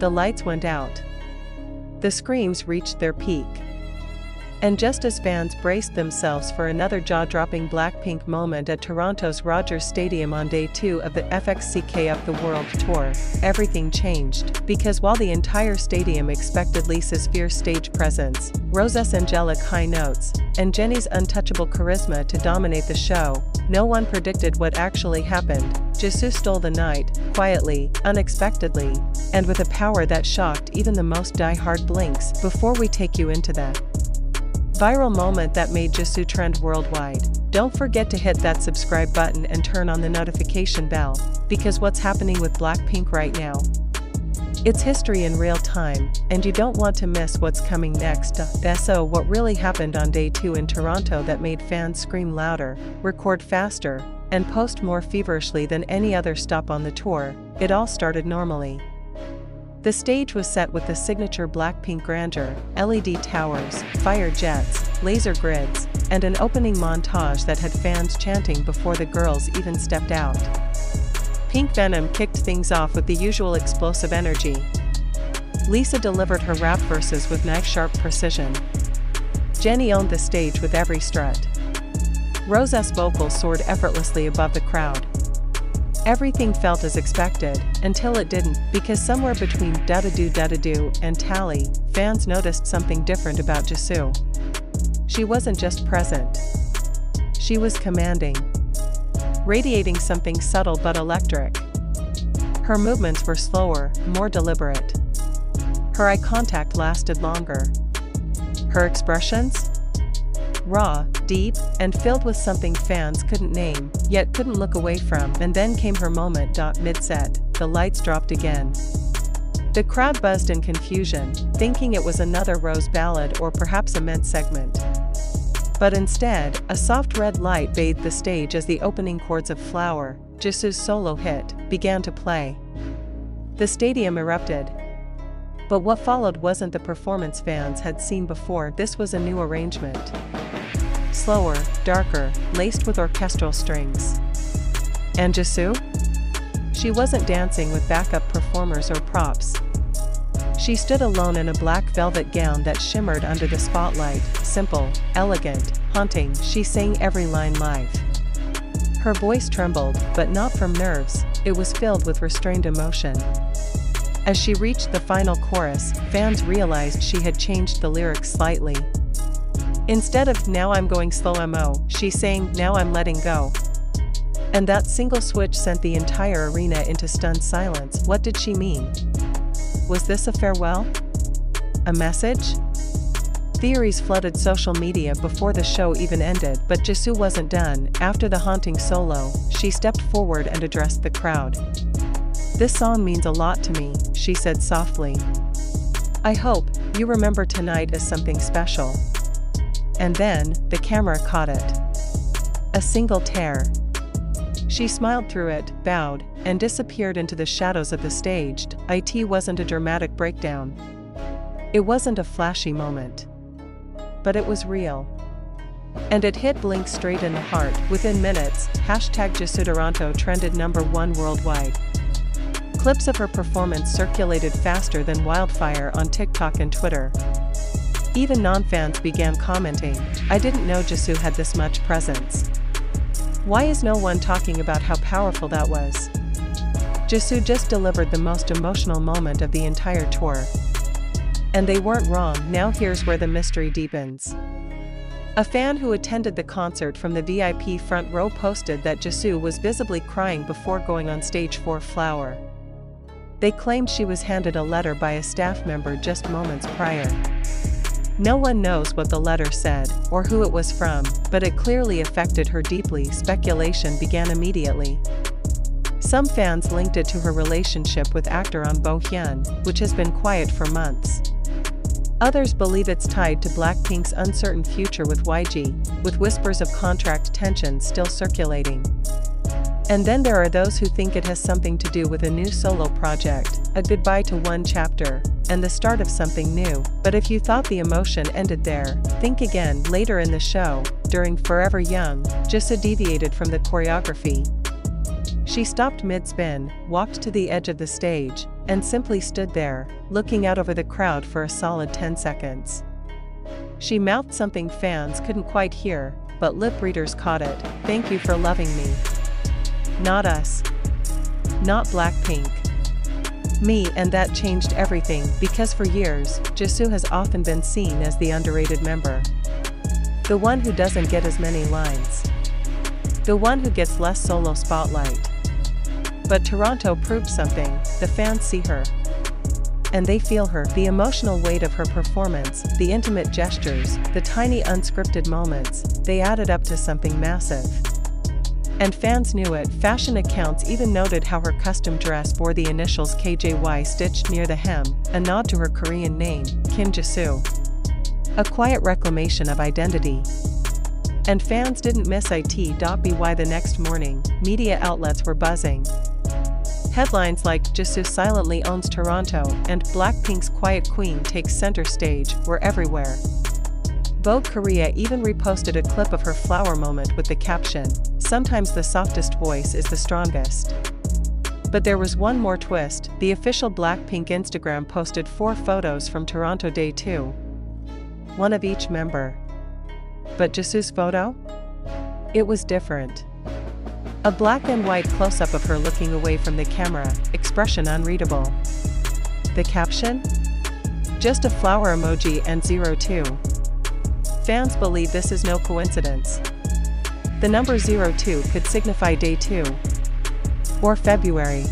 the lights went out. The screams reached their peak. And just as fans braced themselves for another jaw-dropping BLACKPINK moment at Toronto's Rogers Stadium on day 2 of the Fxck Up The World tour, everything changed, because while the entire stadium expected Lisa's fierce stage presence, Rose's angelic high notes, and Jennie's untouchable charisma to dominate the show, no one predicted what actually happened. Jisoo stole the night, quietly, unexpectedly, and with a power that shocked even the most die-hard Blinks. Before we take you into the viral moment that made Jisoo trend worldwide, don't forget to hit that subscribe button and turn on the notification bell, because what's happening with BLACKPINK right now? It's history in real time, and you don't want to miss what's coming next. So what really happened on day 2 in Toronto that made fans scream louder, record faster, and post more feverishly than any other stop on the tour? It all started normally. The stage was set with the signature BLACKPINK grandeur, LED towers, fire jets, laser grids, and an opening montage that had fans chanting before the girls even stepped out. Pink Venom kicked things off with the usual explosive energy. Lisa delivered her rap verses with knife-sharp precision. Jennie owned the stage with every strut. Rose's vocals soared effortlessly above the crowd. Everything felt as expected, until it didn't, because somewhere between da-da-do and tally, fans noticed something different about Jisoo. She wasn't just present. She was commanding. Radiating something subtle but electric. Her movements were slower, more deliberate. Her eye contact lasted longer. Her expressions? Raw, deep, and filled with something fans couldn't name, yet couldn't look away from. And then came her moment. Mid-set, the lights dropped again. The crowd buzzed in confusion, thinking it was another Rose ballad or perhaps a men's segment. But instead, a soft red light bathed the stage as the opening chords of Flower, Jisoo's solo hit, began to play. The stadium erupted. But what followed wasn't the performance fans had seen before. This was a new arrangement. Slower, darker, laced with orchestral strings. And Jisoo? She wasn't dancing with backup performers or props. She stood alone in a black velvet gown that shimmered under the spotlight, simple, elegant, haunting. She sang every line live. Her voice trembled, but not from nerves, it was filled with restrained emotion. As she reached the final chorus, fans realized she had changed the lyrics slightly. Instead of "Now I'm going slow mo," she sang "Now I'm letting go." And that single switch sent the entire arena into stunned silence. What did she mean? Was this a farewell? A message? Theories flooded social media before the show even ended, but Jisoo wasn't done. After the haunting solo, she stepped forward and addressed the crowd. "This song means a lot to me," she said softly. "I hope you remember tonight as something special." And then, the camera caught it. A single tear. She smiled through it, bowed, and disappeared into the shadows of the stage. It wasn't a dramatic breakdown. It wasn't a flashy moment. But it was real. And it hit Blink straight in the heart. Within minutes, #Jisoo Toronto trended #1 worldwide. Clips of her performance circulated faster than wildfire on TikTok and Twitter. Even non-fans began commenting, "I didn't know Jisoo had this much presence. Why is no one talking about how powerful that was?" Jisoo just delivered the most emotional moment of the entire tour. And they weren't wrong. Now here's where the mystery deepens. A fan who attended the concert from the VIP front row posted that Jisoo was visibly crying before going on stage for Flower. They claimed she was handed a letter by a staff member just moments prior. No one knows what the letter said, or who it was from, but it clearly affected her deeply. Speculation began immediately. Some fans linked it to her relationship with actor Ahn Bo-hyun, which has been quiet for months. Others believe it's tied to BLACKPINK's uncertain future with YG, with whispers of contract tension still circulating. And then there are those who think it has something to do with a new solo project, a goodbye to one chapter, and the start of something new. But if you thought the emotion ended there, think again. Later in the show, during Forever Young, Jisoo deviated from the choreography. She stopped mid-spin, walked to the edge of the stage, and simply stood there, looking out over the crowd for a solid 10 seconds. She mouthed something fans couldn't quite hear, but lip readers caught it. "Thank you for loving me. Not us. Not Blackpink. Me." And that changed everything, because for years, Jisoo has often been seen as the underrated member. The one who doesn't get as many lines. The one who gets less solo spotlight. But Toronto proved something. The fans see her. And they feel her. The emotional weight of her performance, the intimate gestures, the tiny unscripted moments, they added up to something massive. And fans knew it. Fashion accounts even noted how her custom dress bore the initials KJY stitched near the hem, a nod to her Korean name, Kim Jisoo. A quiet reclamation of identity. And fans didn't miss it.by the next morning, media outlets were buzzing. Headlines like "Jisoo silently owns Toronto" and "Blackpink's quiet queen takes center stage" were everywhere. Vogue Korea even reposted a clip of her flower moment with the caption, "Sometimes the softest voice is the strongest." But there was one more twist. The official Blackpink Instagram posted 4 photos from Toronto Day 2. One of each member. But Jisoo's photo? It was different. A black and white close-up of her looking away from the camera, expression unreadable. The caption? Just a flower emoji and 02. Fans believe this is no coincidence. The number 02 could signify Day 2. Or February.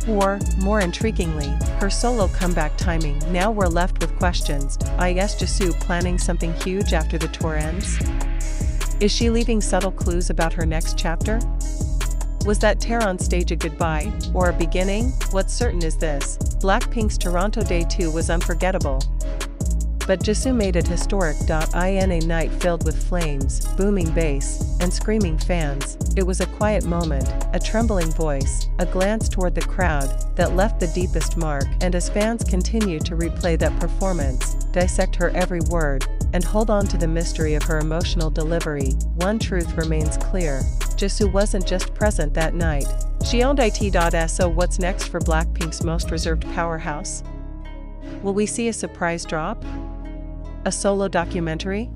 Or, more intriguingly, her solo comeback timing. Now we're left with questions. Is Jisoo planning something huge after the tour ends? Is she leaving subtle clues about her next chapter? Was that tear on stage a goodbye, or a beginning? What's certain is this: Blackpink's Toronto Day 2 was unforgettable. But Jisoo made it historic. In a night filled with flames, booming bass, and screaming fans, it was a quiet moment, a trembling voice, a glance toward the crowd, that left the deepest mark. And as fans continue to replay that performance, dissect her every word, and hold on to the mystery of her emotional delivery, one truth remains clear: Jisoo wasn't just present that night, she owned it. So what's next for Blackpink's most reserved powerhouse? Will we see a surprise drop? A solo documentary?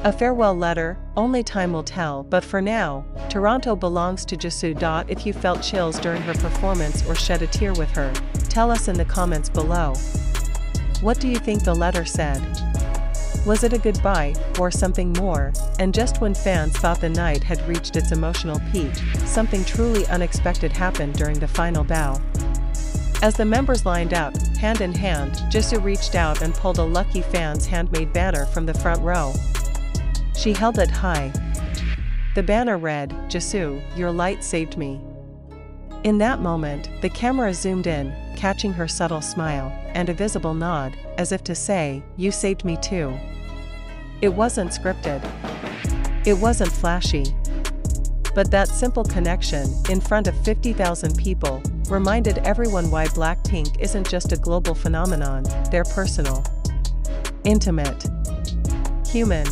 A farewell letter? Only time will tell. But for now, Toronto belongs to Jisoo. If you felt chills during her performance or shed a tear with her, tell us in the comments below. What do you think the letter said? Was it a goodbye, or something more? And just when fans thought the night had reached its emotional peak, something truly unexpected happened during the final bow. As the members lined up, hand in hand, Jisoo reached out and pulled a lucky fan's handmade banner from the front row. She held it high. The banner read, "Jisoo, your light saved me." In that moment, the camera zoomed in, catching her subtle smile, and a visible nod, as if to say, "You saved me too." It wasn't scripted. It wasn't flashy. But that simple connection, in front of 50,000 people, reminded everyone why Blackpink isn't just a global phenomenon, they're personal, intimate, human.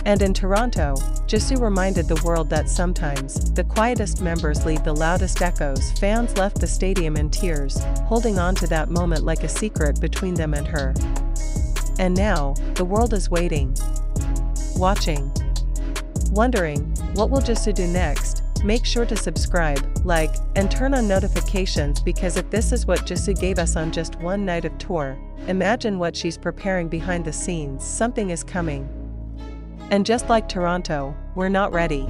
And in Toronto, Jisoo reminded the world that sometimes, the quietest members leave the loudest echoes. Fans left the stadium in tears, holding on to that moment like a secret between them and her. And now, the world is waiting, watching, wondering, what will Jisoo do next? Make sure to subscribe, like, and turn on notifications, because if this is what Jisoo gave us on just one night of tour, imagine what she's preparing behind the scenes. Something is coming. And just like Toronto, we're not ready.